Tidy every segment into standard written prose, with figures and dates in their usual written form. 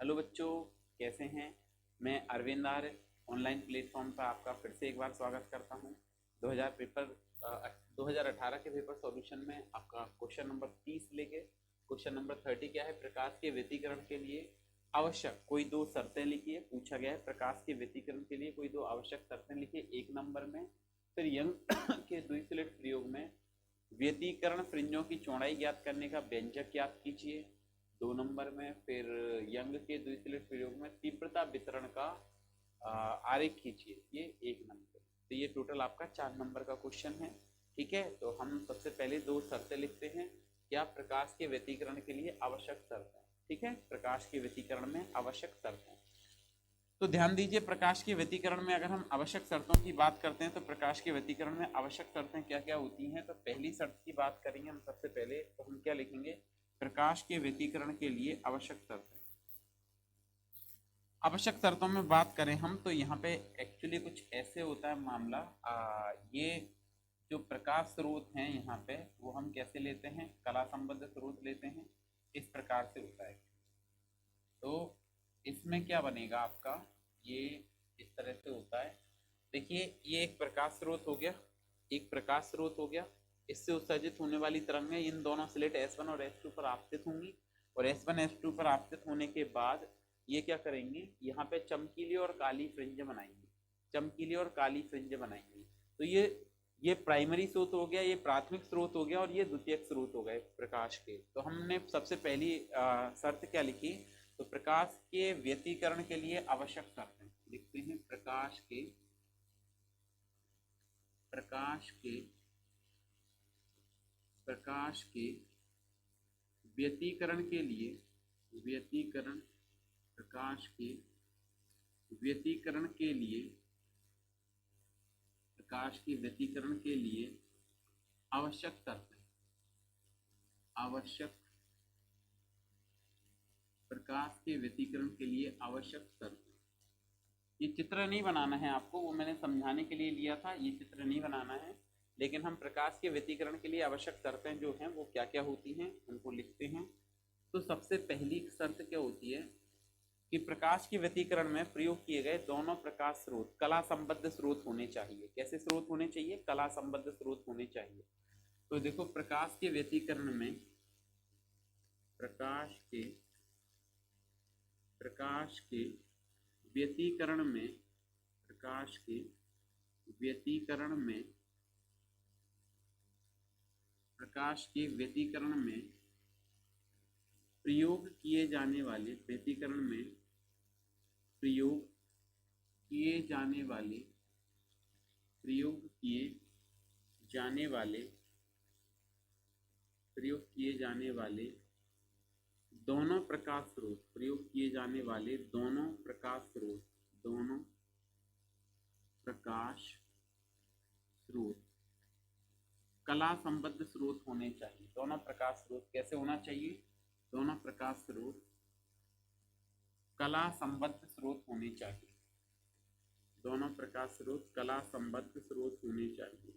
Hello बच्चों, कैसे हैं। मैं अरविंद आर्य ऑनलाइन प्लेटफॉर्म पर आपका फिर से एक बार स्वागत करता हूं। 2018 के पेपर सॉल्यूशन में आपका क्वेश्चन नंबर 30 लेके क्वेश्चन नंबर 30 क्या है, प्रकाश के व्यतिकरण के लिए आवश्यक कोई दो शर्तें लिखिए। पूछा गया है प्रकाश के व्यतिकरण के लिए कोई दो आवश्यक शर्तें लिखिए एक नंबर में। फिर यंग के द्विसलिट प्रयोग में व्यतिकरण फ्रिंजों की चौड़ाई ज्ञात करने का व्यंजक ज्ञात कीजिए 2 नंबर में। फिर यंग के द्विसलिट प्रयोग में तीव्रता वितरण का आरेख खींचिए, ये 1 नंबर। तो ये टोटल आपका 4 नंबर का क्वेश्चन है। ठीक है, तो हम सबसे पहले दो शर्तें लिखते हैं। क्या प्रकाश के व्यतिकरण के लिए आवश्यक शर्त है। ठीक है, प्रकाश के व्यतिकरण में आवश्यक शर्त है। तो ध्यान दीजिए, प्रकाश के व्यतिकरण में अगर हम आवश्यक शर्तों की बात करते हैं तो प्रकाश के व्यतिकरण में आवश्यक शर्तें क्या क्या होती हैं। तो पहली शर्त की बात करेंगे हम सबसे पहले, तो हम क्या लिखेंगे, प्रकाश के व्यतिकरण के लिए आवश्यक शर्तें। आवश्यक शर्तों में बात करें हम तो यहाँ पे एक्चुअली कुछ ऐसे होता है मामला। ये जो प्रकाश स्रोत हैं यहाँ पे वो हम कैसे लेते हैं, कला संबद्ध स्रोत लेते हैं। इस प्रकार से होता है। तो इसमें क्या बनेगा आपका, ये इस तरह से होता है। देखिए, ये एक प्रकाश स्रोत हो गया, एक प्रकाश स्रोत हो गया। इससे उत्सर्जित होने वाली तरंगें इन दोनों स्लिट S1 और S2 पर आपतित होंगी, और S1 S2 पर आपतित होने के बाद ये क्या करेंगे, यहाँ पे चमकीली और काली फ्रिंज बनाएंगे, चमकीली और काली फ्रिंज बनाएंगे। तो ये प्राइमरी स्रोत हो गया, ये प्राथमिक स्रोत हो गया, और ये द्वितीयक स्रोत हो गए प्रकाश के। तो हमने सबसे पहली शर्त क्या लिखी, तो प्रकाश के व्यतिकरण के लिए आवश्यक शर्तें लिखते हैं। प्रकाश के व्यतिकरण के लिए प्रकाश के व्यतिकरण के लिए आवश्यक शर्तें, प्रकाश के व्यतिकरण के लिए आवश्यक शर्तें। ये चित्र नहीं बनाना है आपको, वो मैंने समझाने के लिए लिया था, ये चित्र नहीं बनाना है। लेकिन हम प्रकाश के व्यतिकरण के लिए आवश्यक शर्तें जो हैं वो क्या क्या होती हैं उनको लिखते हैं। तो सबसे पहली शर्त क्या होती है कि प्रकाश के व्यतिकरण में प्रयोग किए गए दोनों प्रकाश स्रोत कला संबद्ध स्रोत होने चाहिए। कैसे स्रोत होने चाहिए, कला संबद्ध स्रोत होने चाहिए। तो देखो, प्रकाश के व्यतिकरण में प्रकाश के व्यतिकरण में प्रकाश के व्यतिकरण में प्रकाश के व्यतिकरण में प्रयोग किए जाने वाले व्यतिकरण में प्रयोग किए जाने वाले प्रयोग किए जाने वाले प्रयोग किए जाने वाले दोनों प्रकाश स्रोत प्रयोग किए जाने वाले दोनों प्रकाश स्रोत कला संबद्ध स्रोत होने चाहिए। दोनों प्रकाश स्रोत कैसे होना चाहिए, दोनों प्रकाश स्रोत कला संबद्ध स्रोत होने चाहिए। दोनों प्रकाश स्रोत कला संबद्ध स्रोत होने चाहिए,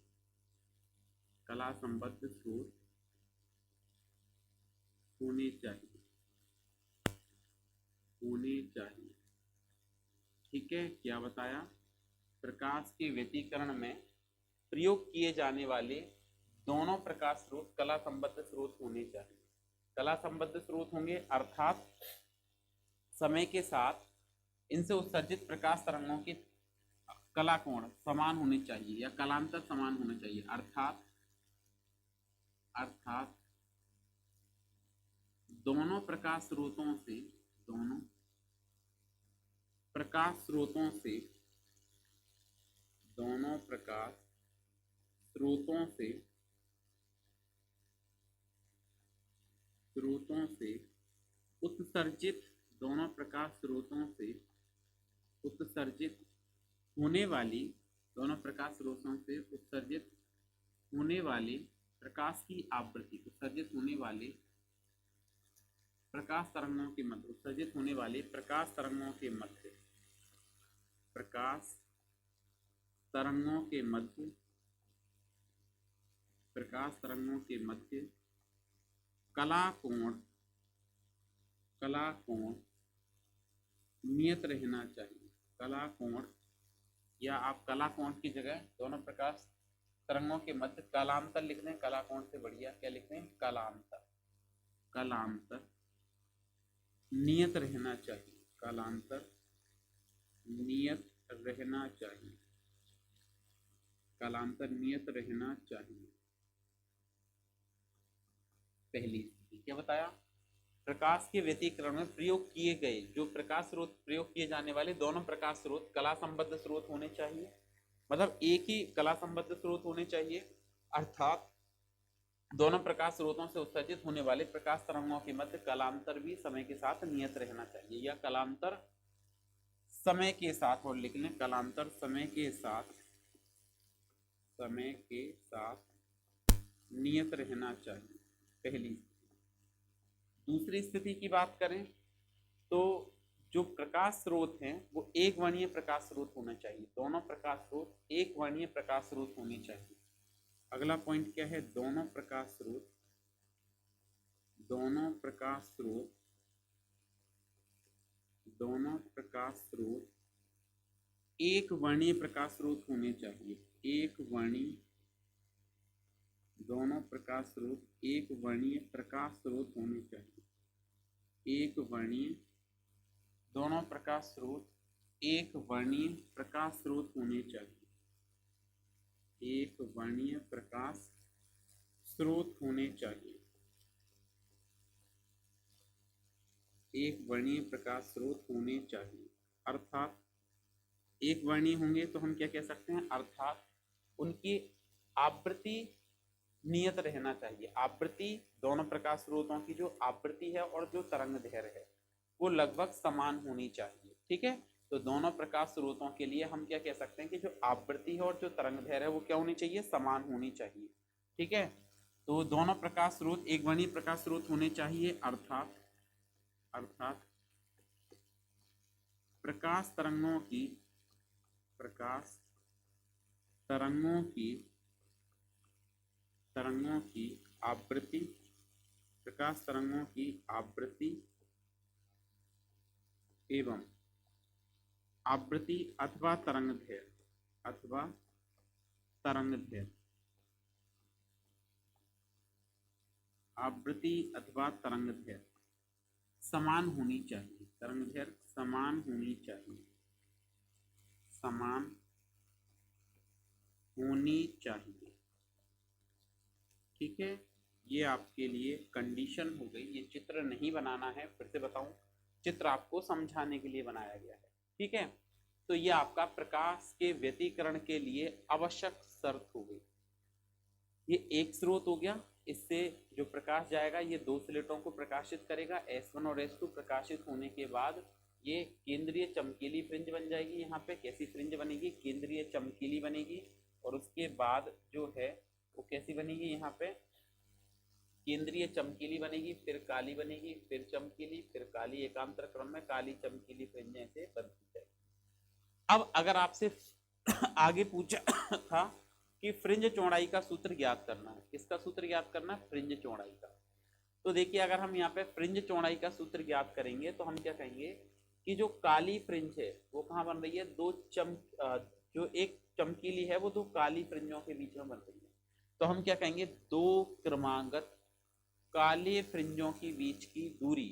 कला संबद्ध स्रोत होने चाहिए। ठीक है, क्या बताया, प्रकाश के व्यतिकरण में प्रयोग किए जाने वाले दोनों प्रकाश स्रोत कला संबद्ध स्रोत होने चाहिए। कला संबद्ध स्रोत होंगे अर्थात समय के साथ इनसे उत्सर्जित प्रकाश तरंगों की कला कोण समान होने चाहिए या कलांतर समान होना चाहिए। अर्थात दोनों प्रकाश स्रोतों से दोनों प्रकाश स्रोतों से उत्सर्जित दोनों प्रकाश स्रोतों से उत्सर्जित होने वाली दोनों प्रकाश स्रोतों से उत्सर्जित होने वाले प्रकाश की आवृत्ति उत्सर्जित होने वाले प्रकाश तरंगों के मध्य उत्सर्जित होने वाले प्रकाश तरंगों के मध्य प्रकाश तरंगों के मध्य कला कोण नियत रहना चाहिए। कला कोण, या आप कला कोण की जगह दोनों प्रकाश तरंगों के मध्य कालांतर लिख दें। कला कोण से बढ़िया क्या लिख दें? कालांतर। कालांतर नियत रहना चाहिए। कालांतर नियत रहना चाहिए। कालांतर नियत रहना चाहिए। पहली स्थिति क्या बताया? प्रकाश के व्यतिकरण में प्रयोग किए गए जो प्रकाश स्रोत, प्रयोग किए जाने वाले दोनों प्रकाश स्रोत कला संबद्ध स्रोत होने चाहिए। मतलब एक ही कला संबद्ध स्रोत होने चाहिए, अर्थात दोनों प्रकाश स्रोतों से उत्सर्जित होने वाले प्रकाश तरंगों के मध्य कालांतर भी समय के साथ नियत रहना चाहिए, या कालांतर समय के साथ, और लिख लें कालांतर समय के साथ, समय के साथ नियत रहना चाहिए। पहली। दूसरी स्थिति की बात करें तो जो प्रकाश स्रोत हैं वो एक वर्णीय प्रकाश स्रोत होना चाहिए। दोनों प्रकाश स्रोत एक वर्णीय प्रकाश स्रोत होने चाहिए। अगला पॉइंट क्या है? दोनों प्रकाश स्रोत, दोनों प्रकाश स्रोत, दोनों प्रकाश स्रोत एक वर्णीय प्रकाश स्रोत होने चाहिए। एक वर्णीय, दोनों प्रकाश स्रोत एक वर्णीय प्रकाश स्रोत होने चाहिए। एक वर्णीय, दोनों प्रकाश स्रोत एक वर्णीय प्रकाश स्रोत होने चाहिए। एक वर्णीय प्रकाश स्रोत होने चाहिए। एक वर्णीय प्रकाश स्रोत होने चाहिए। अर्थात एक वर्णीय होंगे तो हम क्या कह सकते हैं? अर्थात उनकी आवृत्ति नियत रहना चाहिए। आवृत्ति, दोनों प्रकाश स्रोतों की जो आवृत्ति है और जो तरंग दैर्घ्य है वो लगभग समान होनी चाहिए। ठीक है, तो दोनों प्रकाश स्रोतों के लिए हम क्या कह सकते हैं कि जो आवृत्ति है और जो तरंग दैर्घ्य है वो क्या होनी चाहिए? समान होनी चाहिए। ठीक है, तो दोनों प्रकाश स्रोत एक वर्णीय प्रकाश स्रोत होने चाहिए, अर्थात प्रकाश तरंगों की, प्रकाश तरंगों की, तरंगों की आवृत्ति, प्रकाश तरंगों की आवृत्ति एवं आवृत्ति अथवा तरंग दैर्घ्य, अथवा तरंग दैर्घ्य, आवृत्ति अथवा तरंग दैर्घ्य समान होनी चाहिए। तरंग दैर्घ्य समान होनी चाहिए, समान होनी चाहिए। ठीक है, ये आपके लिए कंडीशन हो गई। ये चित्र नहीं बनाना है, फिर से बताऊं, चित्र आपको समझाने के लिए बनाया गया है। ठीक है, तो ये आपका प्रकाश के व्यतिकरण के लिए आवश्यक शर्त हो गई। ये एक स्रोत हो गया, इससे जो प्रकाश जाएगा ये दो स्लेटों को प्रकाशित करेगा। S1 और S2 प्रकाशित होने के बाद ये केंद्रीय चमकीली फ्रिंज बन जाएगी। यहाँ पे कैसी फ्रिंज बनेगी? केंद्रीय चमकीली बनेगी। और उसके बाद जो है वो कैसी बनेगी? यहाँ पे केंद्रीय चमकीली बनेगी, फिर काली बनेगी, फिर चमकीली, फिर काली, एकांतर क्रम में काली चमकीली फ्रिंज ऐसे बनती जाएगी। अब अगर आपसे आगे पूछा था कि फ्रिंज चौड़ाई का सूत्र ज्ञात करना है, किसका सूत्र ज्ञात करना है? फ्रिंज चौड़ाई का। तो देखिए, अगर हम यहाँ पे फ्रिंज चौड़ाई का सूत्र ज्ञात करेंगे तो हम क्या कहेंगे कि जो काली फ्रिंज है वो कहाँ बन रही है? जो एक चमकीली है वो दो काली फ्रिंजों के बीच में बन रही है। तो हम क्या कहेंगे? दो क्रमागत काले फ्रिंजों के बीच की दूरी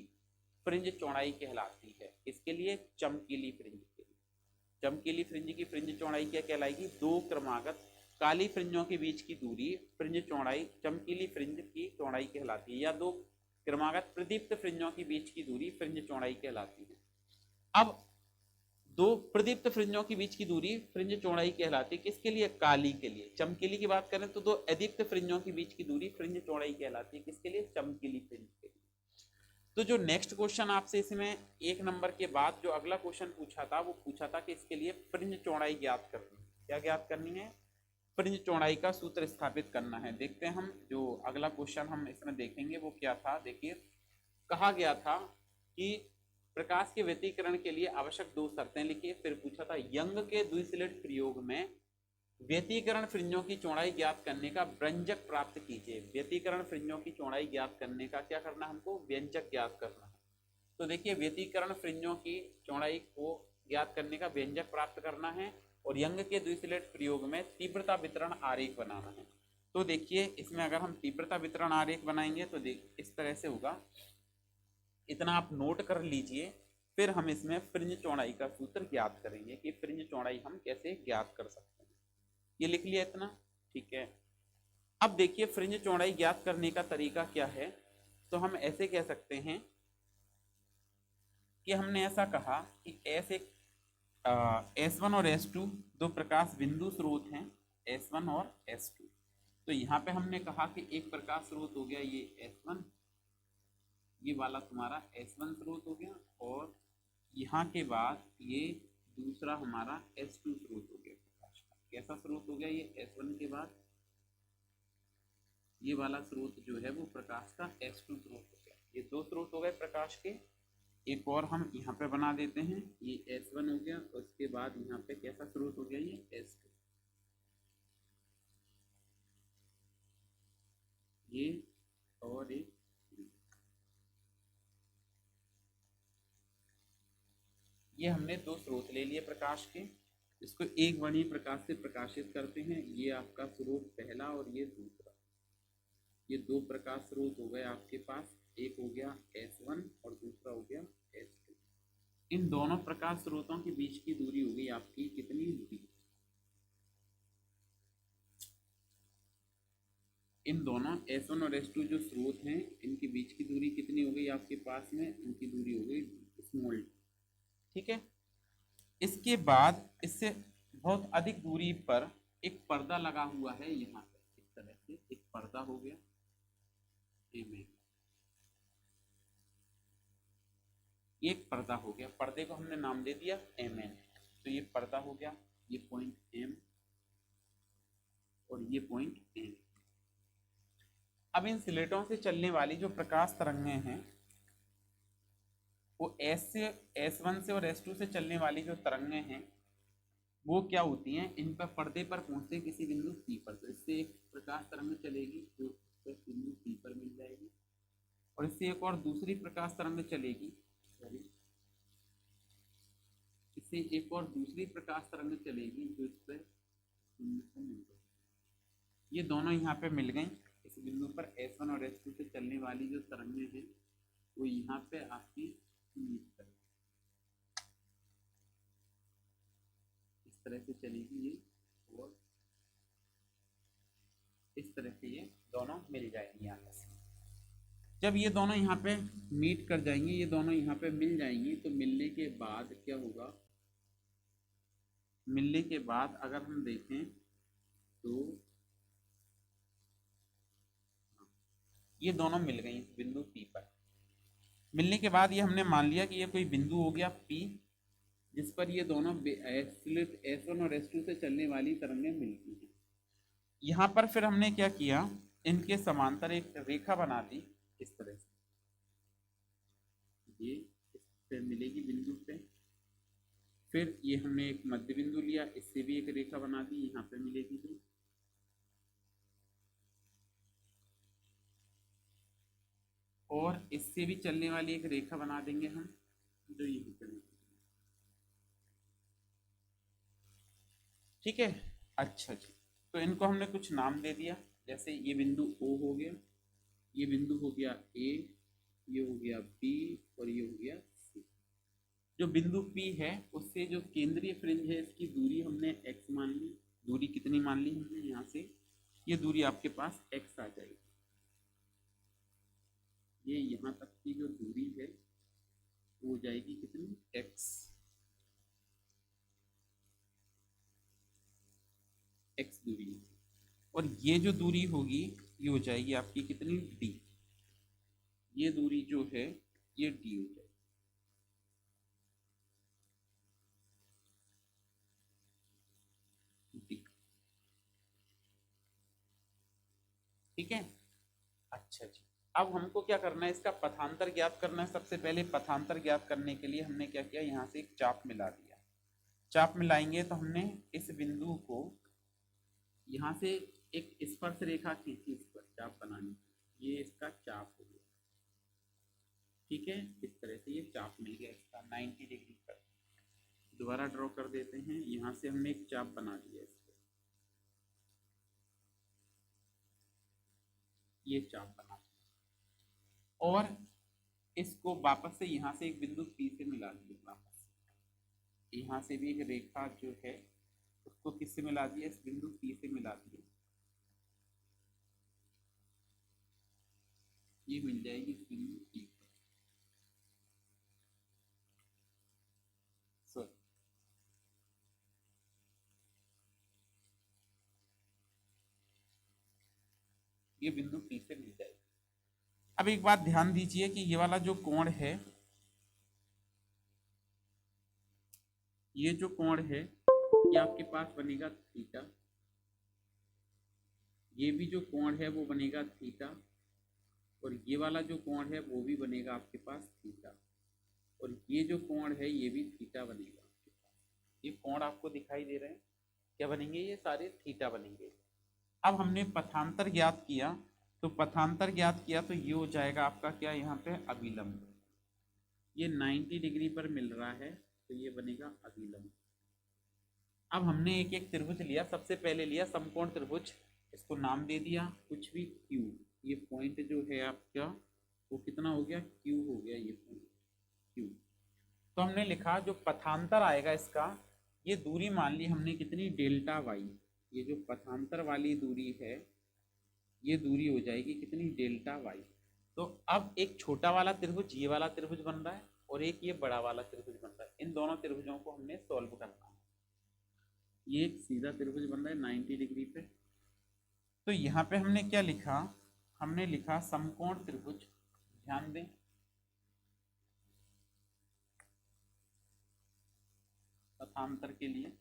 फ्रिंज चौड़ाई कहलाती है। इसके लिए चमकीली फ्रिंज के लिए, चमकीली फ्रिंज की फ्रिंज चौड़ाई क्या कहलाएगी? दो क्रमागत काली फ्रिंजों के बीच की दूरी फ्रिंज चौड़ाई चमकीली फ्रिंज की चौड़ाई कहलाती है, या दो क्रमागत प्रदीप्त फ्रिंजों के बीच की दूरी फ्रिंज चौड़ाई कहलाती है। अब दो प्रदीप्त फ्रिंजों के बीच की दूरी फ्रिंज चौड़ाई कहलाती है किसके लिए? काली के लिए। चमकीली की बात करें तो दो अदीप्त फ्रिंजों के बीच की दूरी फ्रिंज चौड़ाई कहलाती है किसके लिए? चमकीली फ्रिंज के लिए। तो जो नेक्स्ट क्वेश्चन आपसे इसमें एक नंबर के बाद जो अगला क्वेश्चन पूछा था वो पूछा था कि इसके लिए फ्रिंज चौड़ाई ज्ञात करनी है। क्या ज्ञात करनी है? फ्रिंज चौड़ाई का सूत्र स्थापित करना है। देखते हैं हम जो अगला क्वेश्चन हम इसमें देखेंगे वो क्या था। देखिए, कहा गया था कि प्रकाश के व्यतिकरण के लिए आवश्यक दो शर्तें लिखिए। फिर पूछा था यंग के द्विस्लिट प्रयोग में व्यतिकरण फ्रिंजों की चौड़ाई ज्ञात करने का व्यंजक प्राप्त कीजिए। व्यतिकरण फ्रिंजों की चौड़ाई ज्ञात करने का क्या करना है? हमको व्यंजक ज्ञात करना है। तो देखिए व्यतिकरण फ्रिंजों की चौड़ाई को ज्ञात करने का व्यंजक प्राप्त करना है और यंग के द्विस्लेट प्रयोग में तीव्रता वितरण आरेख बनाना है। तो देखिए इसमें अगर हम तीव्रता वितरण आरेख बनाएंगे तो देख इस तरह से होगा, इतना आप नोट कर लीजिए। फिर हम इसमें फ्रिंज चौड़ाई का सूत्र ज्ञात करेंगे कि फ्रिंज चौड़ाई हम कैसे ज्ञात कर सकते हैं। ये लिख लिया इतना, ठीक है। अब देखिए फ्रिंज चौड़ाई ज्ञात करने का तरीका क्या है। तो हम ऐसे कह सकते हैं कि हमने ऐसा कहा कि एस एक S1 और S2 दो प्रकाश बिंदु स्रोत हैं, S1 और S2। तो यहाँ पे हमने कहा कि एक प्रकाश स्रोत हो गया ये S1, ये वाला तुम्हारा S1 स्रोत हो गया, और यहाँ के बाद ये दूसरा हमारा S2 स्रोत हो गया प्रकाश का। कैसा स्रोत हो गया ये S1 के बाद ये वाला स्रोत जो है वो प्रकाश का S2 स्रोत हो गया। ये दो स्रोत हो गए प्रकाश के। एक और हम यहाँ पे बना देते हैं, ये S1 हो गया, उसके बाद यहाँ पे कैसा स्रोत हो गया ये S2। ये और एक ये हमने दो स्रोत ले लिए प्रकाश के, इसको एक वर्णीय प्रकाश से प्रकाशित करते हैं। ये आपका स्रोत पहला और ये दूसरा, ये दो प्रकाश स्रोत हो गए आपके पास, एक हो गया S1 और दूसरा हो गया S2। इन दोनों प्रकाश स्रोतों के बीच की दूरी हो गई आपकी कितनी, d। इन दोनों S1 और S2 जो स्रोत हैं इनके बीच की दूरी कितनी हो गई आपके पास में, इनकी दूरी हो गई स्मॉल d, ठीक है। इसके बाद इससे बहुत अधिक दूरी पर एक पर्दा लगा हुआ है, यहाँ पे इस तरह से एक पर्दा हो गया mm, एक पर्दा हो गया, पर्दे को हमने नाम दे दिया mn। तो ये पर्दा हो गया, ये पॉइंट m और ये पॉइंट n। अब इन स्लेटों से चलने वाली जो प्रकाश तरंगें हैं वो S1 से और S2 से चलने वाली जो तरंगें हैं वो क्या होती हैं, इन पर पर्दे पर पहुंचते किसी बिंदु P पर। तो इससे एक प्रकाश तरंग चलेगी जो बिंदु P पर मिल जाएगी, और इससे एक और दूसरी प्रकाश तरंग चलेगी, सॉरी, इससे एक और दूसरी प्रकाश तरंग चलेगी जो इस पर मिल जाएगी। ये दोनों यहाँ पे मिल गई इस बिंदु पर। S1 और S2 से चलने वाली जो तरंगें हैं वो यहाँ पे आपकी मीट करेगी, इस तरह से चलेगी ये, और इस तरह से ये दोनों मिल जाएंगी यहाँ से। जब ये दोनों यहाँ पे मीट कर जाएंगी, ये दोनों यहाँ पे मिल जाएंगी, तो मिलने के बाद क्या होगा, मिलने के बाद अगर हम देखें तो ये दोनों मिल गई बिंदु P पर। मिलने के बाद ये हमने मान लिया कि ये कोई बिंदु हो गया P जिस पर ये दोनों S1 और S2 से चलने वाली तरंगें मिलती हैं। यहाँ पर फिर हमने क्या किया, इनके समांतर एक रेखा बना दी इस तरह से, ये इस पे मिलेगी बिंदु पे। फिर ये हमने एक मध्य बिंदु लिया, इससे भी एक रेखा बना दी, यहाँ पे मिलेगी भी, और इससे भी चलने वाली एक रेखा बना देंगे हम जो यहीं पे, ठीक है। अच्छा जी, तो इनको हमने कुछ नाम दे दिया, जैसे ये बिंदु O हो गया, ये बिंदु हो गया A, ये हो गया B और ये हो गया C। जो बिंदु P है उससे जो केंद्रीय फ्रिंज है इसकी दूरी हमने x मान ली। दूरी कितनी मान ली हमने, यहाँ से ये दूरी आपके पास x आ जाएगी। ये यहाँ तक की जो दूरी है वो हो जाएगी कितनी, x दूरी, और ये जो दूरी होगी ये हो जाएगी आपकी कितनी, d। ये दूरी जो है ये d हो जाएगी, d, ठीक है। अच्छा जी, अब हमको क्या करना है, इसका पथांतर ज्ञात करना है। सबसे पहले पथांतर ज्ञात करने के लिए हमने क्या किया, यहाँ से एक चाप मिला दिया। चाप मिलाएंगे तो हमने इस बिंदु को यहाँ से एक स्पर्श रेखा खींची इस पर चाप बनाने की, ये इसका चाप हो गया, ठीक है, इस तरह से ये चाप मिल गया इसका 90 डिग्री पर। दोबारा ड्रॉ कर देते हैं, यहाँ से हमने एक चाप बना लिया इसको, ये चाप बना दिया और इसको वापस से यहाँ से एक बिंदु P से मिला दिए, वापस यहाँ से भी एक रेखा जो है उसको किससे मिला दिया, इस बिंदु P से मिला दिए, ये मिल जाएगी इस बिंदु P पर। सॉरी, ये बिंदु P से मिल जाएगी। अब एक बात ध्यान दीजिए कि ये वाला जो कोण है, ये जो कोण है ये आपके पास बनेगा थीटा, ये भी जो कोण है वो बनेगा थीटा, और ये वाला जो कोण है वो भी बनेगा आपके पास थीटा, और ये जो कोण है ये भी थीटा बनेगा आपके पास। ये कोण आपको दिखाई दे रहे हैं, क्या बनेंगे, ये सारे थीटा बनेंगे। अब हमने पथांतर ज्ञात किया, तो पथांतर ज्ञात किया तो ये हो जाएगा आपका क्या, यहाँ पे अभिलंब, ये 90 डिग्री पर मिल रहा है तो ये बनेगा अभिलंब। अब हमने एक एक त्रिभुज लिया, सबसे पहले लिया समकोण त्रिभुज, इसको नाम दे दिया कुछ भी Q, ये पॉइंट जो है आपका वो कितना हो गया, Q हो गया, ये पॉइंट Q। तो हमने लिखा जो पथांतर आएगा इसका, ये दूरी मान ली हमने कितनी, डेल्टा वाई, ये जो पथांतर वाली दूरी है ये दूरी हो जाएगी कितनी, डेल्टा वाई। तो अब एक छोटा वाला त्रिभुज, ये वाला त्रिभुज बन रहा है, और एक ये बड़ा वाला त्रिभुज बन रहा है, इन दोनों त्रिभुजों को हमने सॉल्व करना है। ये एक सीधा त्रिभुज बन रहा है 90 डिग्री पे। तो यहाँ पे हमने क्या लिखा, हमने लिखा समकोण त्रिभुज, ध्यान दें पथांतर के लिए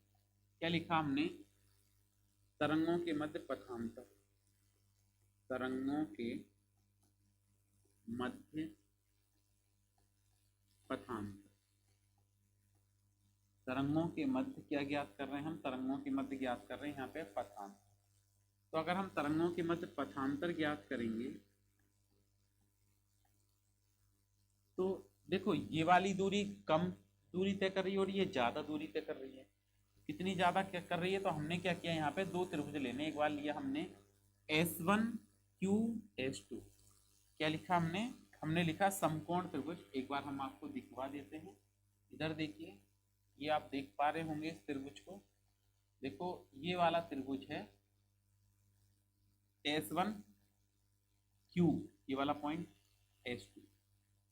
क्या लिखा हमने, तरंगों के मध्य पथांतर, तरंगों के मध्य पथांतर, तरंगों के मध्य क्या ज्ञात कर रहे हैं हम, तरंगों के मध्य ज्ञात कर रहे हैं यहाँ पे पथांतर। तो अगर हम तरंगों के मध्य पथांतर ज्ञात करेंगे तो देखो ये वाली दूरी कम दूरी तय कर रही है और ये ज्यादा दूरी तय कर रही है, कितनी ज्यादा क्या कर रही है, तो हमने क्या किया, यहाँ पे दो त्रिभुज लेने, एक बार लिया हमने S1Q S2, क्या लिखा हमने, हमने लिखा समकोण त्रिभुज। एक बार हम आपको दिखवा देते हैं, इधर देखिए, ये आप देख पा रहे होंगे इस त्रिभुज को, देखो ये वाला त्रिभुज है S1Q, ये वाला पॉइंट S2,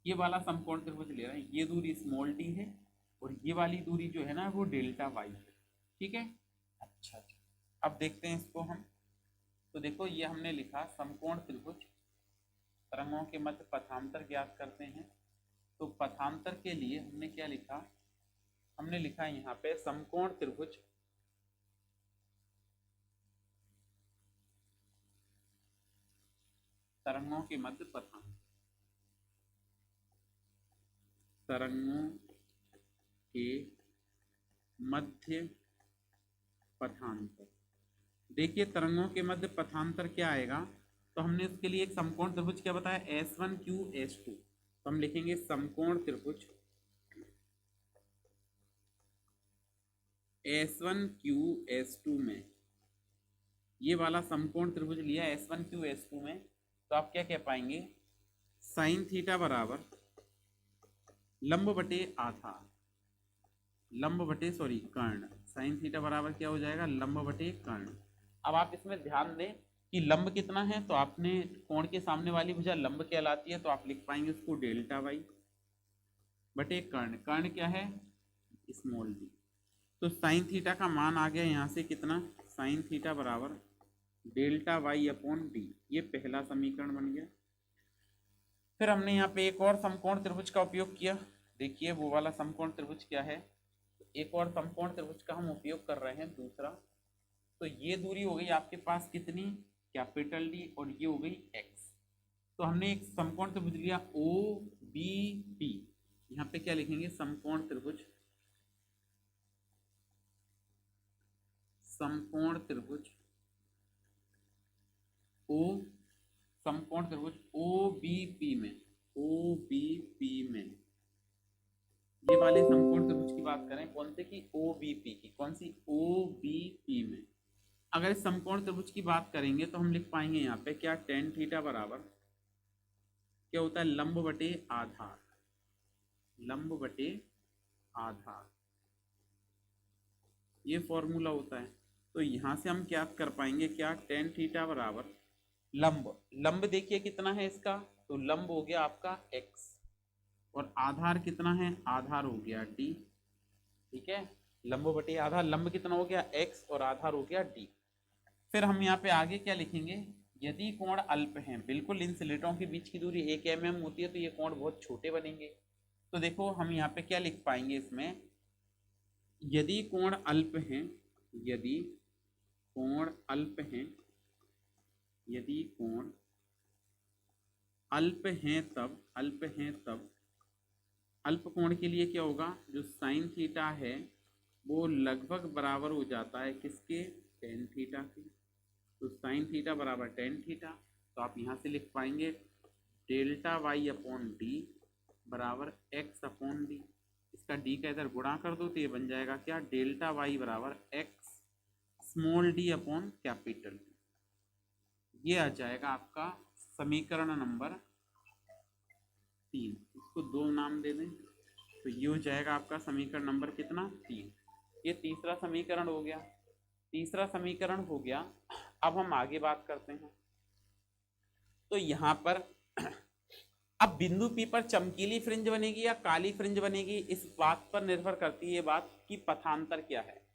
ये वाला समकोण त्रिभुज ले रहे हैं, ये दूरी स्मॉल d है और ये वाली दूरी जो है ना वो डेल्टा वाई है, ठीक है। अच्छा, अब देखते हैं इसको हम, तो देखो ये हमने लिखा समकोण त्रिभुज, तरंगों के मध्य पथांतर ज्ञात करते हैं। तो पथांतर के लिए हमने क्या लिखा, हमने लिखा यहाँ पे समकोण त्रिभुज, तरंगों के मध्य पथांतर, तरंगों के मध्य पथांतर। देखिए तरंगों के मध्य पथांतर क्या आएगा, तो हमने उसके लिए एक समकोण त्रिभुज क्या बताया, S1Q S2, तो हम लिखेंगे समकोण त्रिभुज S1Q S2 में, ये वाला समकोण त्रिभुज लिया S1Q S2 में, तो आप क्या कह पाएंगे, साइन थीटा बराबर लंब बटे आधा, लंब बटे सॉरी कर्ण, साइन थीटा बराबर क्या हो जाएगा, लंब बटे कर्ण। अब आप इसमें ध्यान दें कि लंब कितना है, तो आपने कोण के सामने वाली भुजा लंब कहलाती है, तो आप लिख पाएंगे उसको डेल्टा वाई बटे कर्ण, कर्ण क्या है, स्मॉल डी। तो साइन थीटा का मान आ गया यहाँ से कितना, साइन थीटा बराबर डेल्टा वाई अपॉन डी, ये पहला समीकरण बन गया। फिर हमने यहाँ पे एक और समकोण त्रिभुज का उपयोग किया, देखिए वो वाला समकोण त्रिभुज क्या है, एक और समकोण त्रिभुज का हम उपयोग कर रहे हैं दूसरा। तो ये दूरी हो गई आपके पास कितनी, कैपिटल डी, और ये हो गई x। तो हमने एक समकोण त्रिभुज लिया OBP, यहाँ पे क्या लिखेंगे, समकोण त्रिभुज, समकोण त्रिभुज O, समकोण त्रिभुज OBP में, ओ बी पी में, ये वाले समकोण त्रिभुज की बात करें कौन से की, ओ बी पी की, कौन सी, ओ बी पी में अगर इस समकोण त्रिभुज की बात करेंगे तो हम लिख पाएंगे यहाँ पे क्या, टेन थीटा बराबर क्या होता है, लंब बटे आधार, लंब बटे आधार, ये फॉर्मूला होता है। तो यहां से हम क्या कर पाएंगे, क्या, टेन थीटा बराबर लंब, लंब देखिए कितना है इसका, तो लंब हो गया आपका x, और आधार कितना है, आधार हो गया d, ठीक है, लंब बटे आधार, लंब कितना हो गया x और आधार हो गया d। फिर हम यहाँ पे आगे क्या लिखेंगे, यदि कोण अल्प हैं, बिल्कुल इन स्लेटों के बीच की दूरी 1 mm होती है तो ये कोण बहुत छोटे बनेंगे। तो देखो हम यहाँ पे क्या लिख पाएंगे इसमें, यदि कोण अल्प हैं, यदि कोण अल्प हैं, यदि कोण अल्प हैं तब, अल्प हैं तब, अल्प कोण के लिए क्या होगा, जो साइन थीटा है वो लगभग बराबर हो जाता है किसके, टेन थीटा के। तो साइन थीटा बराबर टेन थीटा, तो आप यहाँ से लिख पाएंगे डेल्टा वाई अपॉन डी बराबर एक्स अपॉन डी, इसका डी का इधर गुणा कर दो तो ये बन जाएगा क्या, डेल्टा वाई बराबर x small D upon capital D. ये आ जाएगा आपका समीकरण नंबर 3, इसको 2 नाम दे दें तो ये हो जाएगा आपका समीकरण नंबर कितना, 3। ये तीसरा समीकरण हो गया, तीसरा समीकरण हो गया। अब हम आगे बात करते हैं, तो यहाँ पर अब बिंदु P पर चमकीली फ्रिंज बनेगी या काली फ्रिंज बनेगी, इस बात पर निर्भर करती है ये बात कि पथांतर क्या है।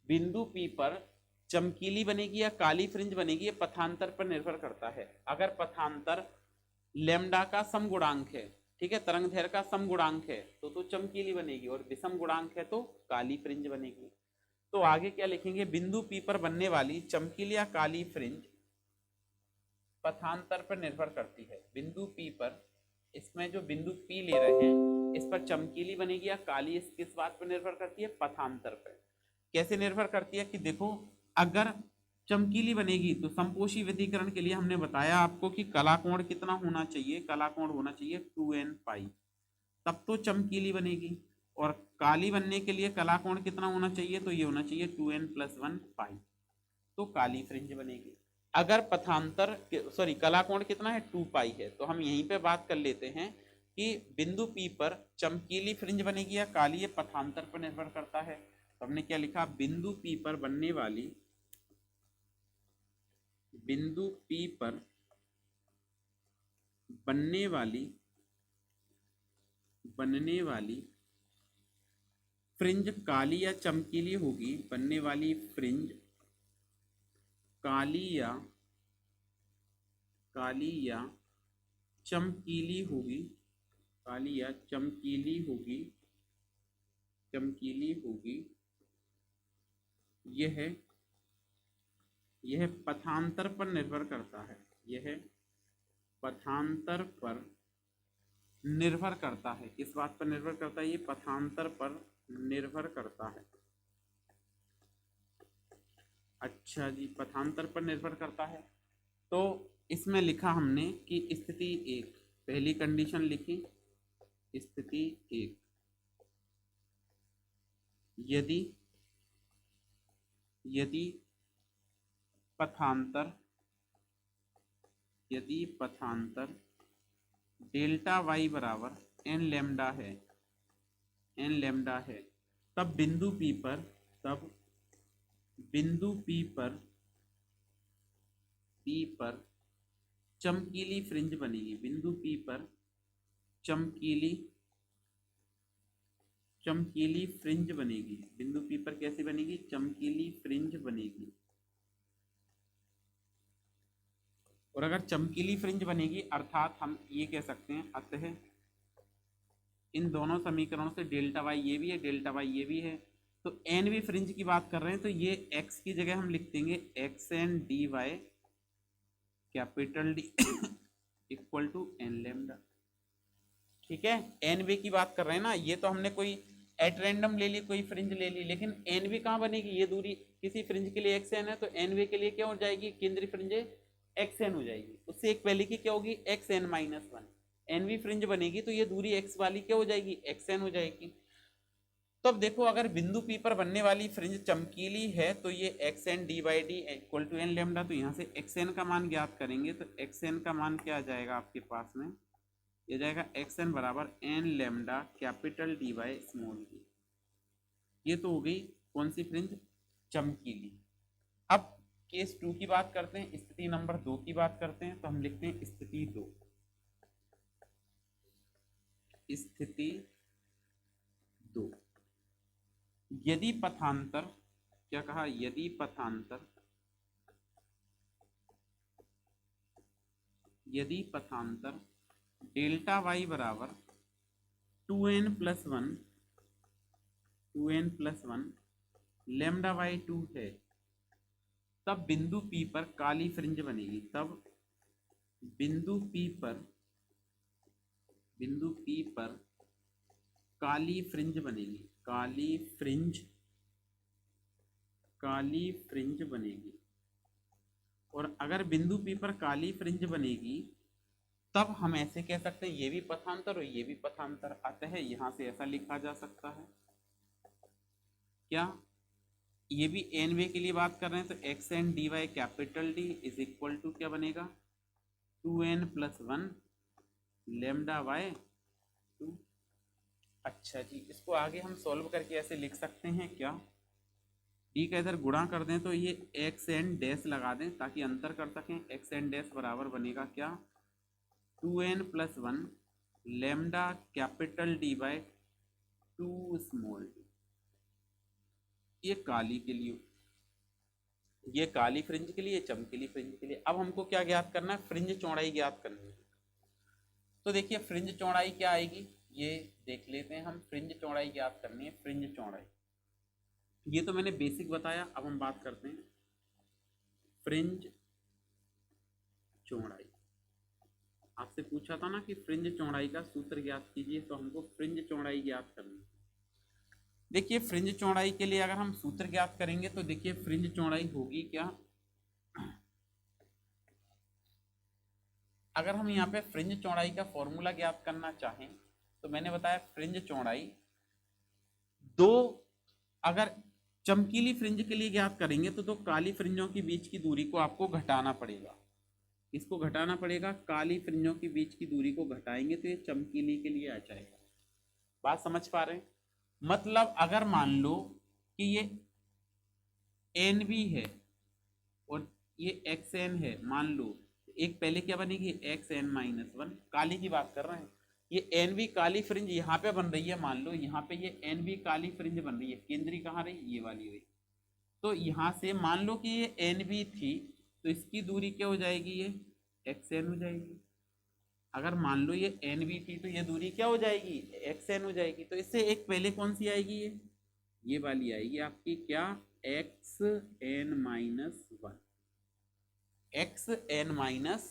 बिंदु P पर चमकीली बनेगी या काली फ्रिंज बनेगी, ये पथांतर पर निर्भर करता है। अगर पथांतर लेमडा का समगुणांक है, ठीक है, तरंग दैर्घ्य का समगुणांक है तो चमकीली बनेगी, और विषम गुणांक है तो काली फ्रिंज बनेगी। तो आगे क्या लिखेंगे, बिंदु P पर बनने वाली चमकीली या काली फ्रिंज पथांतर पर निर्भर करती है। बिंदु P पर, इसमें जो बिंदु P ले रहे हैं इस पर चमकीली बनेगी या काली, इस किस बात पर निर्भर करती है, पथांतर पर। कैसे निर्भर करती है कि देखो, अगर चमकीली बनेगी तो समपोषी व्यतिकरण के लिए हमने बताया आपको कि कला कोण कितना होना चाहिए, कला कोण होना चाहिए 2n पाई, तब तो चमकीली बनेगी। और काली बनने के लिए कला कोण कितना होना चाहिए, तो ये होना चाहिए 2n + 1 पाई, तो काली फ्रिंज बनेगी। अगर पथांतर सॉरी कला कोण कितना है, 2 पाई है, तो हम यहीं पे बात कर लेते हैं कि बिंदु P पर चमकीली फ्रिंज बनेगी या काली, ये पथांतर पर निर्भर करता है। तो हमने क्या लिखा, बिंदु P पर बनने वाली, बिंदु P पर बनने वाली फ्रिंज काली या चमकीली होगी, बनने वाली फ्रिंज काली या चमकीली होगी, काली या चमकीली होगी, चमकीली होगी, यह पथांतर पर निर्भर करता है, यह पथांतर पर निर्भर करता है। किस बात पर निर्भर करता है, ये पथांतर पर निर्भर करता है। अच्छा जी, पथांतर पर निर्भर करता है। तो इसमें लिखा हमने कि स्थिति 1, पहली कंडीशन लिखी, स्थिति 1, यदि पथांतर डेल्टा वाई बराबर एन लेमडा है, तब बिंदु P पर चमकीली फ्रिंज बनेगी, बिंदु P पर चमकीली फ्रिंज बनेगी, बिंदु P पर कैसे बनेगी, चमकीली फ्रिंज बनेगी। और अगर चमकीली फ्रिंज बनेगी अर्थात हम ये कह सकते हैं, अतः इन दोनों समीकरणों से डेल्टा वाई ये भी है, डेल्टा वाई ये भी है, तो एन भी फ्रिंज की बात कर रहे हैं तो ये एक्स की जगह हम लिख देंगे x n d y capital D equal to n lambda, ठीक है। एन वे की बात कर रहे हैं ना, ये तो हमने कोई एट रैंडम ले ली, कोई फ्रिंज ले ली, लेकिन एन वे कहाँ बनेगी, ये दूरी किसी फ्रिंज के लिए एक्स एन है तो एन वे के लिए क्या हो जाएगी, केंद्रीय फ्रिंज एक्स एन हो जाएगी, उससे एक पहले की क्या होगी, एक्स एन -1, एन वी फ्रिंज बनेगी तो ये दूरी एक्स वाली क्या हो जाएगी, एक्स एन हो जाएगी। तो अब देखो अगर बिंदु पी पर बनने वाली फ्रिंज चमकीली है तो ये x n d by d equal to n lambda, तो यहाँ से एक्स एन का मान ज्ञात करेंगे तो एक्स एन का मान क्या आ जाएगा आपके पास में, ये जाएगा एक्स एन बराबर n lambda capital D by small d. ये तो हो गई कौन सी फ्रिंज, चमकीली। अब केस 2 की बात करते हैं, स्थिति नंबर 2 की बात करते हैं, तो हम लिखते हैं स्थिति 2। स्थिति 2, यदि पथांतर, क्या कहा, यदि पथांतर, यदि पथांतर डेल्टा वाई बराबर 2n plus one, 2n plus one lambda by 2 है, तब बिंदु P पर काली फ्रिंज बनेगी। तब बिंदु P पर, बिंदु P पर काली फ्रिंज बनेगी, काली फ्रिंज, काली फ्रिंज बनेगी। और अगर बिंदु P पर काली फ्रिंज बनेगी तब हम ऐसे कह सकते हैं ये भी पथांतर और ये भी पथांतर, अतः यहां से ऐसा लिखा जा सकता है, क्या, ये भी एन वे के लिए बात कर रहे हैं तो x n d y capital D is equal to क्या बनेगा, 2n plus one lambda by 2। अच्छा जी, इसको आगे हम सॉल्व करके ऐसे लिख सकते हैं क्या, डी का इधर गुणा कर दें तो ये एक्स एन डैश लगा दें ताकि अंतर कर सकें, एक्स एन डैश बराबर बनेगा क्या, 2n plus one lambda capital D by 2 small d. ये काली के लिए, ये काली फ्रिंज के लिए, चमकीली फ्रिंज के लिए। अब हमको क्या ज्ञात करना है, फ्रिंज चौड़ाई ज्ञात करनी है। तो देखिए फ्रिंज चौड़ाई क्या आएगी, ये देख लेते हैं हम, फ्रिंज चौड़ाई ज्ञात करनी है, फ्रिंज चौड़ाई। ये तो मैंने बेसिक बताया, अब हम बात करते हैं फ्रिंज चौड़ाई। आपसे पूछा था ना कि फ्रिंज चौड़ाई का सूत्र ज्ञात कीजिए, तो हमको फ्रिंज चौड़ाई ज्ञात करनी है। देखिए फ्रिंज चौड़ाई के लिए अगर हम सूत्र ज्ञात करेंगे तो देखिए फ्रिंज चौड़ाई होगी क्या, अगर हम यहाँ पे फ्रिंज चौड़ाई का फॉर्मूला ज्ञात करना चाहें तो मैंने बताया फ्रिंज चौड़ाई दो, अगर चमकीली फ्रिंज के लिए ज्ञात करेंगे तो दो काली फ्रिंजों के बीच की दूरी को आपको घटाना पड़ेगा। इसको घटाना पड़ेगा, काली फ्रिंजों के बीच की दूरी को घटाएंगे तो ये चमकीली के लिए आ जाएगा। बात समझ पा रहे हैं, मतलब अगर मान लो कि ये एन बी है और ये एक्स एन है, मान लो एक पहले क्या बनेगी, एक्स एन माइनस वन, काली की बात कर रहे हैं। ये एन बी काली फ्रिंज यहाँ पे बन रही है, मान लो यहाँ पे ये एन बी काली फ्रिंज बन रही है, केंद्रीय कहाँ रही, ये वाली हुई। तो यहाँ से मान लो कि ये एन बी थी तो इसकी दूरी क्या हो जाएगी, ये एक्स एन हो जाएगी। अगर मान लो ये एन बी थी तो ये दूरी क्या हो जाएगी, एक्स एन हो जाएगी। तो इससे एक पहले कौन सी आएगी, ये वाली आएगी आपकी क्या, x n minus one, x n minus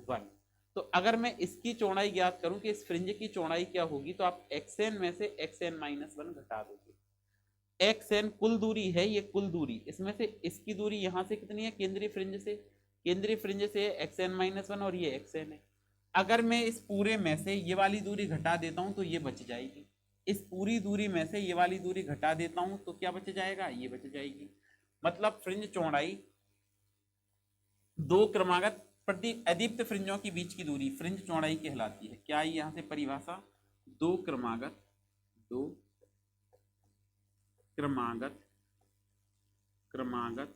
one. तो अगर मैं इसकी चौड़ाई ज्ञात करूं कि इस फ्रिंज की चौड़ाई क्या होगी, तो आप एक्स एन में से एक्स एन माइनस वन घटा दोगे। एक्स एन कुल दूरी है, ये कुल दूरी, इसमें से इसकी दूरी यहां से कितनी है, केंद्रीय फ्रिंज से, केंद्रीय फ्रिंज से एक्स एन माइनस वन और ये एक्स एन है। अगर मैं इस पूरे में से ये वाली दूरी घटा देता हूं तो ये बच जाएगी, इस पूरी दूरी में से ये वाली दूरी घटा देता हूं तो क्या बच जाएगा, ये बच जाएगी। मतलब फ्रिंज चौड़ाई दो क्रमागत प्रति अदीप्त फ्रिंजों के बीच की दूरी फ्रिंज चौड़ाई कहलाती है। क्या आई यहां से परिभाषा, दो क्रमागत, दो क्रमागत, क्रमागत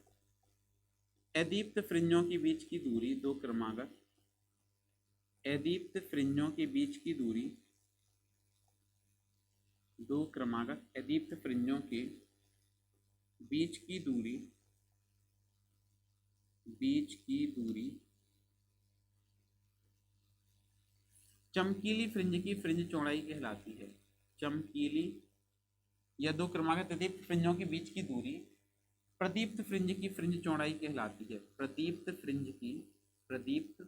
अदीप्त फ्रिंजों के बीच की दूरी, दो क्रमागत अदीप्त फ्रिंजों के बीच की दूरी, दो क्रमागत अदीप्त फ्रिंजों के बीच की दूरी, बीच की दूरी चमकीली फ्रिंज की फ्रिंज चौड़ाई कहलाती है। चमकीली या दो क्रमागत अदीप्त फ्रिंजों के बीच की दूरी प्रदीप्त फ्रिंज की फ्रिंज चौड़ाई कहलाती है। प्रदीप्त फ्रिंज की, प्रदीप्त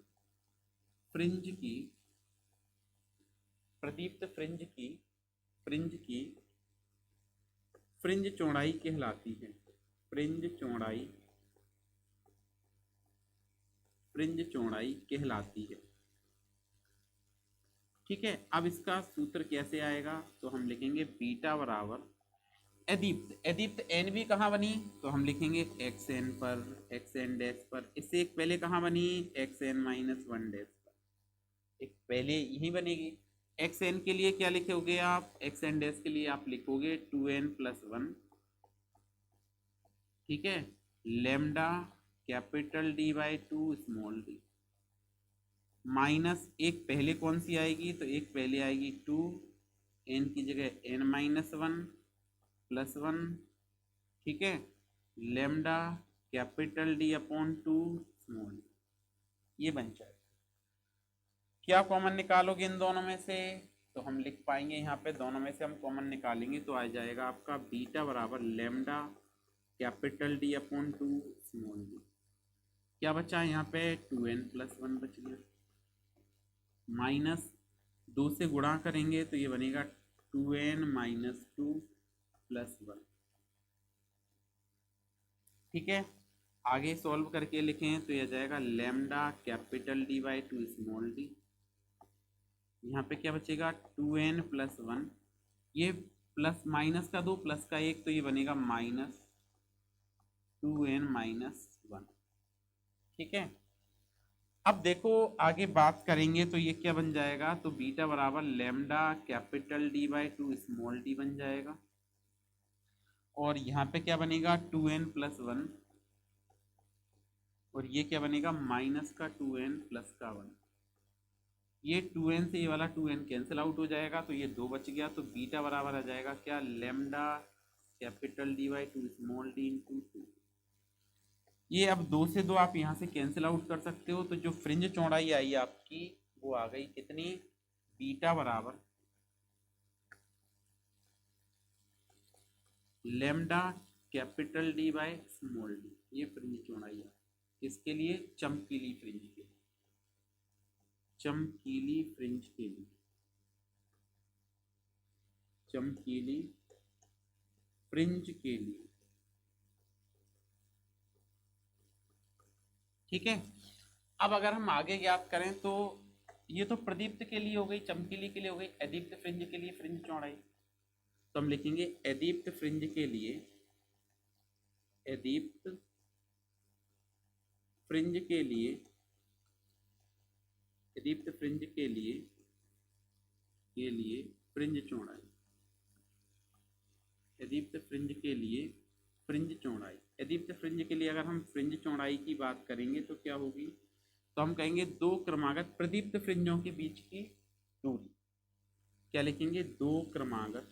फ्रिंज की, प्रदीप्त फ्रिंज की, फ्रिंज की फ्रिंज चौड़ाई कहलाती है। फ्रिंज चौड़ाई, फ्रिंज चौड़ाई कहलाती है। ठीक है, अब इसका सूत्र कैसे आएगा, तो हम लिखेंगे बीटा बराबर एदीप्त, एदीप्त एन भी कहाँ बनी, तो हम लिखेंगे एक्स एन पर, एक्स एन डैश पर, इससे एक पहले कहाँ बनी, x n minus one dash पर, एक पहले यही बनेगी। एक्स एन के लिए क्या लिखोगे आप, एक्स एन डैश के लिए आप लिखोगे टू एन प्लस वन, ठीक है, lambda capital D by two small D, minus एक पहले कौन सी आएगी, तो एक पहले आएगी टू, एन की जगह n minus one plus one, ठीक है, lambda capital D upon two small d, ये बन जाएगा। क्या कॉमन निकालोगे इन दोनों में से, तो हम लिख पाएंगे यहाँ पे दोनों में से हम कॉमन निकालेंगे तो आ जाएगा आपका बीटा बराबर lambda capital D upon two small d, क्या बचा यहाँ पे टू एन प्लस वन बच गया, माइनस दो से गुणा करेंगे तो ये बनेगा two n minus two plus one, ठीक है, आगे सॉल्व करके लिखें तो यह जाएगा lambda capital D by two small d, यहाँ पे क्या बचेगा टू एन प्लस वन, ये प्लस माइनस का दो प्लस का एक, तो ये बनेगा minus two n minus one, ठीक है। अब देखो आगे बात करेंगे तो ये क्या बन जाएगा, तो बीटा बराबर lambda capital D by two small D बन जाएगा, और यहाँ पे क्या बनेगा टू एन प्लस वन, और ये क्या बनेगा माइनस का टू एन प्लस का वन, ये टू एन से ये वाला टू एन कैंसिल आउट हो जाएगा तो ये दो बच गया, तो बीटा बराबर आ जाएगा क्या, lambda capital D by two small D into two, ये अब दो से दो आप यहाँ से कैंसिल आउट कर सकते हो, तो जो फ्रिंज चौड़ाई आई आपकी वो आ गई कितनी, बीटा बराबर lambda capital D by small d, ये फ्रिंज चौड़ाई है किसके लिए, चमकीली फ्रिंज के लिए, चमकीली फ्रिंज के लिए, चमकीली फ्रिंज के लिए, ठीक है। अब अगर हम आगे ज्ञात करें तो ये तो प्रदीप्त के लिए हो गई, चमकीली के लिए हो गई, अदीप्त फ्रिंज के लिए फ्रिंज चौड़ाई, तो हम लिखेंगे अदीप्त फ्रिंज के लिए, अदीप्त फ्रिंज के लिए, अदीप्त फ्रिंज के लिए फ्रिंज चौड़ाई, अदीप्त फ्रिंज के लिए फ्रिंज चौड़ाई, अदीप्त फ्रिंज के लिए अगर हम फ्रिंज चौड़ाई की बात करेंगे तो क्या होगी, तो हम कहेंगे दो क्रमागत प्रदीप्त फ्रिंजों के बीच की दूरी, क्या लिखेंगे, दो क्रमागत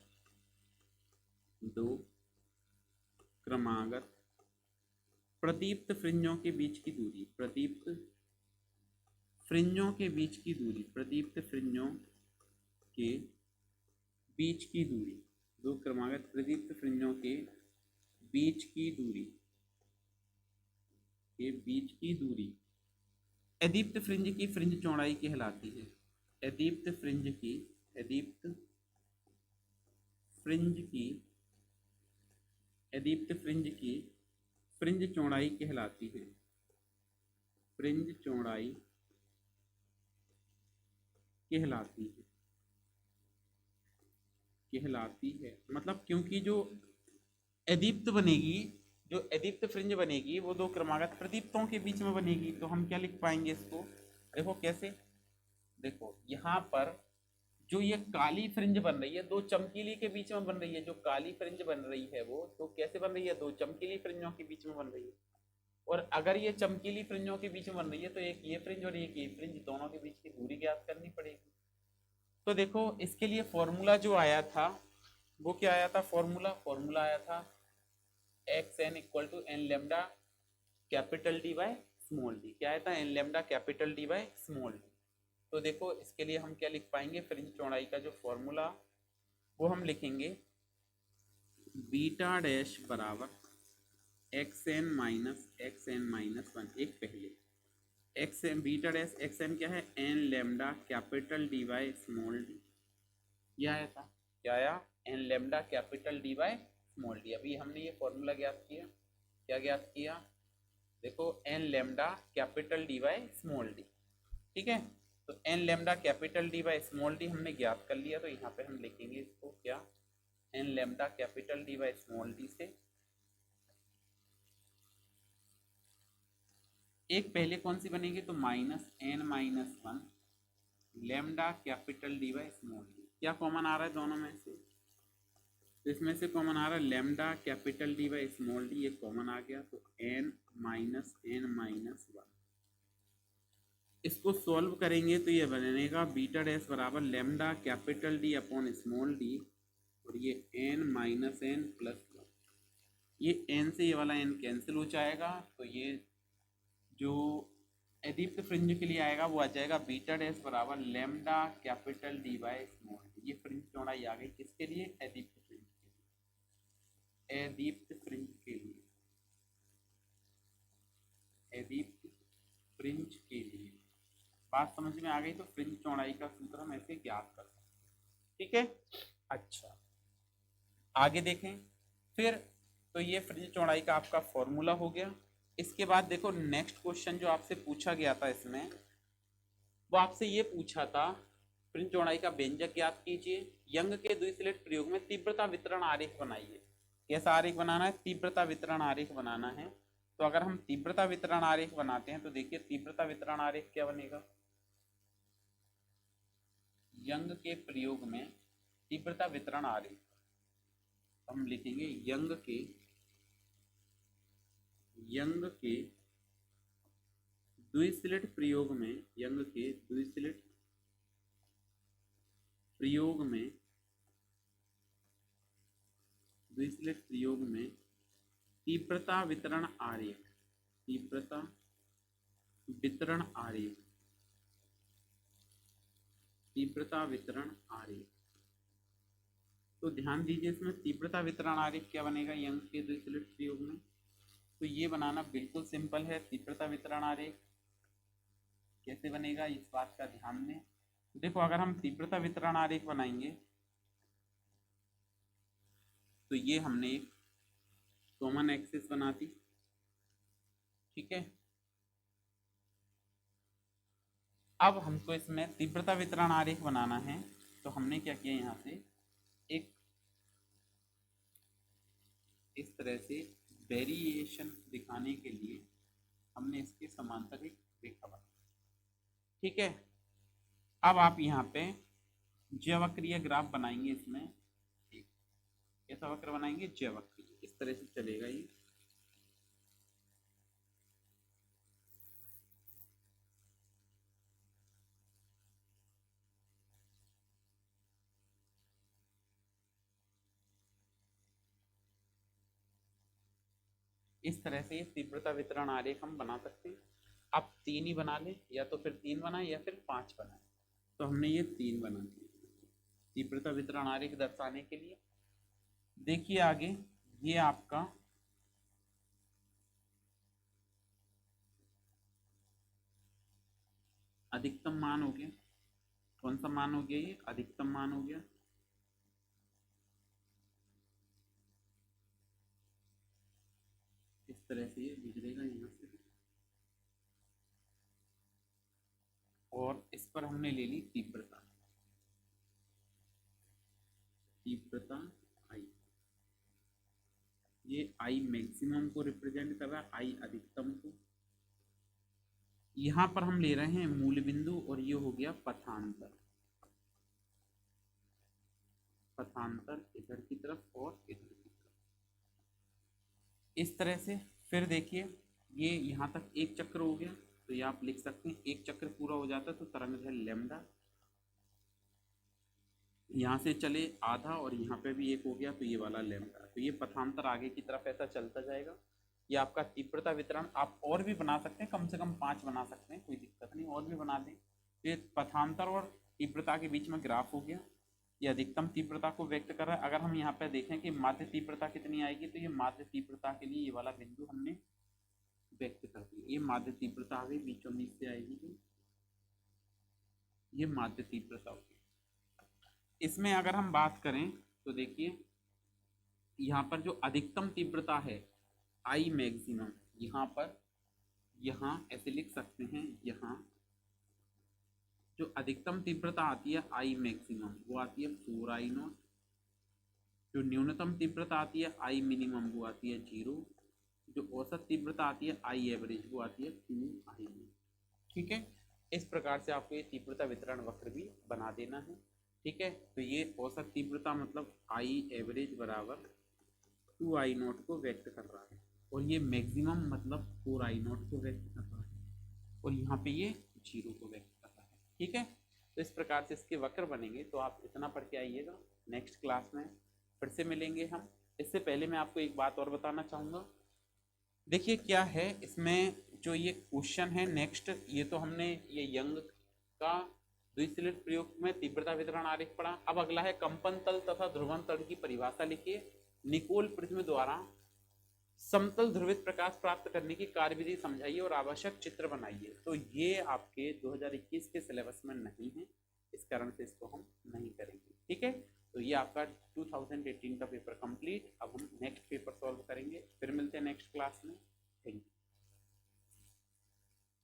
प्रदीप्त फ्रिंजों के बीच की दूरी, प्रदीप्त फ्रिंजों के बीच की दूरी, प्रदीप्त फ्रिंजों के बीच की दूरी, दो क्रमागत प्रदीप्त फ्रिंजों के बीच की दूरी, के बीच की दूरी अदीप्त फ्रिंज की फ्रिंज चौड़ाई कहलाती है, अदीप्त फ्रिंज की, अदीप्त फ्रिंज की, अदीप्त फ्रिंज की फ्रिंज चौड़ाई कहलाती है, फ्रिंज चौड़ाई कहलाती है, कहलाती है मतलब क्योंकि जो अदीप्त बनेगी, जो अदीप्त फ्रिंज बनेगी वो दो क्रमागत प्रदीप्तों के बीच में बनेगी, तो हम क्या लिख पाएंगे इसको, देखो कैसे, देखो यहाँ पर जो ये काली फ्रिंज बन रही है दो चमकीली के बीच में बन रही है, जो काली फ्रिंज बन रही है वो तो कैसे बन रही है, दो चमकीली फ्रिंजों के बीच में बन रही है, और अगर ये चमकीली फ्रिंजों के बीच में बन रही है तो एक ये फ्रिंज और एक ये फ्रिंज दोनों के बीच की दूरी ज्ञात करनी पड़ेगी। तो देखो इसके लिए फॉर्मूला जो आया था वो क्या आया था, फॉर्मूला आया था x n equal to n lambda capital D by small d, क्या आया था, n lambda capital D by small d. तो देखो इसके लिए हम क्या लिख पाएंगे, फ्रिंज चौड़ाई का जो फॉर्मूला वो हम लिखेंगे बीटा डैश बराबर एक्स एन माइनस वन, एक पहले x n beta dash x n क्या है, n lambda capital D by small d, यह आया था, क्या आया, n lambda capital D by small d. अभी हमने ये फॉर्मूला ज्ञात किया, क्या ज्ञात किया, देखो n lambda capital D by small d, ठीक है। तो n lambda capital D by small d हमने ज्ञात कर लिया, तो यहाँ पे हम लिखेंगे इसको क्या, n lambda capital D by small d से एक पहले कौन सी बनेगी, तो minus n minus one lambda capital D by small d. क्या कॉमन आ रहा है दोनों में से, तो इसमें से कॉमन आ रहा है lambda capital D by small d, ये कॉमन आ गया, तो एन माइनस वन। इसको सॉल्व करेंगे तो ये बनेगा बीटा डैश बराबर lambda capital D upon small d, और ये n minus n plus one. ये एन से ये वाला एन कैंसिल हो जाएगा, तो ये जो अदीप्त फ्रिंज के लिए आएगा वो आ जाएगा बीटा डैश बराबर lambda capital D by small d. ये फ्रिंज चौड़ाई आ गई किसके लिए, अदीप्त फ्रिंज के लिए, अदीप्त फ्रिंज के लिए, अदीप्त फ्रिंज के लिए। बात समझ में आ गई, तो फ्रिंज चौड़ाई का सूत्र हम ऐसे ज्ञात कर सकते हैं, ठीक है। अच्छा आगे देखें फिर, तो ये फ्रिंज चौड़ाई का आपका फॉर्मूला हो गया। इसके बाद देखो नेक्स्ट क्वेश्चन जो आपसे पूछा गया था इसमें, वो आपसे ये पूछा था फ्रिंज चौड़ाई का व्यंजक ज्ञात कीजिए, यंग के द्विस्लेट प्रयोग में तीव्रता वितरण आरेख बनाइए। कैसा आरेख बनाना है, तीव्रता वितरण आरेख बनाना है। तो अगर हम तीव्रता वितरण आरेख बनाते हैं तो देखिए तीव्रता वितरण आरेख क्या बनेगा, यंग के प्रयोग में तीव्रता वितरण आरेख, हम लिखेंगे यंग के द्विस्लेट प्रयोग में, यंग के द्विस्लेट प्रयोग में, द्विस्लेट प्रयोग में तीव्रता वितरण आरेख, तीव्रता वितरण आरेख, तीव्रता वितरण आरेख। तो ध्यान दीजिए इसमें तीव्रता वितरण आरेख क्या बनेगा यंग के द्विस्लेट प्रयोग में, तो ये बनाना बिल्कुल सिंपल है। तीव्रता वितरण आरेख कैसे बनेगा इस बात का ध्यान दें। देखो अगर हम तीव्रता वितरण आरेख बनाएंगे तो ये हमने एक कॉमन एक्सिस बना दी, ठीक है। अब हमको इसमें तीव्रता वितरण आरेख बनाना है, तो हमने क्या किया, यहाँ से एक इस तरह से वेरिएशन दिखाने के लिए हमने इसके समांतर एक रेखा बनाई, ठीक है। अब आप यहाँ पे ज्यावक्रीय ग्राफ बनाएंगे, इसमें एक कैसा वक्र बनाएंगे, ज्यावक्रीय, इस तरह से चलेगा ये। इस तरह से ये तीव्रता वितरण आरेख हम बना सकते हैं। आप 3 ही बना लें, या तो फिर 3 बनाए या फिर 5 बनाए, तो हमने ये 3 बना दिए तीव्रता वितरण आरेख दर्शाने के लिए। देखिए आगे ये आपका अधिकतम मान हो गया, कौन सा मान हो गया, ये अधिकतम मान हो गया। इस तरह से ये गुजरेगा यहाँ से, और इस पर हमने ले ली तीव्रता, तीव्रता आई, ये आई मैक्सिमम को रिप्रेजेंट कर रहा है, आई अधिकतम को। यहाँ पर हम ले रहे हैं मूल बिंदु, और ये हो गया पथांतर, पथांतर इधर की तरफ और इधर की तरफ, इस तरह से। फिर देखिए ये यहाँ तक एक चक्र हो गया, तो ये आप लिख सकते हैं एक चक्र पूरा हो जाता है तो तरंग है लेमडा, यहाँ से चले आधा और यहाँ पे भी एक हो गया, तो ये वाला लेमडा, तो ये पथांतर आगे की तरफ ऐसा चलता जाएगा। ये आपका तीव्रता वितरण, आप और भी बना सकते हैं, कम से कम 5 बना सकते हैं, कोई दिक्कत नहीं, और भी बना दें। ये पथांतर और तीव्रता के बीच में ग्राफ हो गया, ये अधिकतम तीव्रता को व्यक्त कर रहा है। अगर हम यहाँ पे देखें कि माध्य तीव्रता कितनी आएगी, तो ये माध्य तीव्रता के लिए ये वाला बिंदु हमने व्यक्त कर दिया, ये माध्य तीव्रता आ गई, बीचों बीच से आएगी, तो ये माध्य तीव्रता होगी। इसमें अगर हम बात करें तो देखिए यहाँ पर जो अधिकतम तीव्रता है आई मैक्सिमम, यहाँ पर, यहाँ ऐसे लिख सकते हैं, यहाँ जो जो अधिकतम तीव्रता आती है आई मैक्सिमम वो आती है 4I0। जो न्यूनतम तीव्रता आती है आई मिनिमम वो आती है 0। जो औसत तीव्रता आती है आई एवरेज वो आती है 2I0। ठीक है, इस प्रकार से आपको ये तीव्रता वितरण वक्र भी बना देना है। ठीक है, तो ये औसत तीव्रता मतलब आई एवरेज बराबर 2I0 को व्यक्त कर रहा है, और ये मैक्सिमम मतलब 4I0 को व्यक्त कर रहा है, और यहाँ पे ये 0 को व्यक्त कर रहा है। ठीक है, तो इस प्रकार से इसके वक्र बनेंगे। तो आप इतना पढ़ के आइएगा, नेक्स्ट क्लास में फिर से मिलेंगे हम। इससे पहले मैं आपको एक बात और बताना चाहूँगा। देखिए क्या है इसमें, जो ये क्वेश्चन है नेक्स्ट, ये तो हमने ये यंग का द्विस्लिट प्रयोग में तीव्रता वितरण आरेख पढ़ा। अब अगला है कंपन तल तथा ध्रुवण तल की परिभाषा लिखिए। निकोल प्रिज्म द्वारा समतल ध्रुवित प्रकाश प्राप्त करने की कार्यविधि समझाइए और आवश्यक चित्र बनाइए। तो ये आपके 2021 के सिलेबस में नहीं है, इस कारण से इसको हम नहीं करेंगे। ठीक है, तो ये आपका 2018 का पेपर कंप्लीट। अब हम नेक्स्ट पेपर सॉल्व करेंगे, फिर मिलते हैं नेक्स्ट क्लास में। Thank you.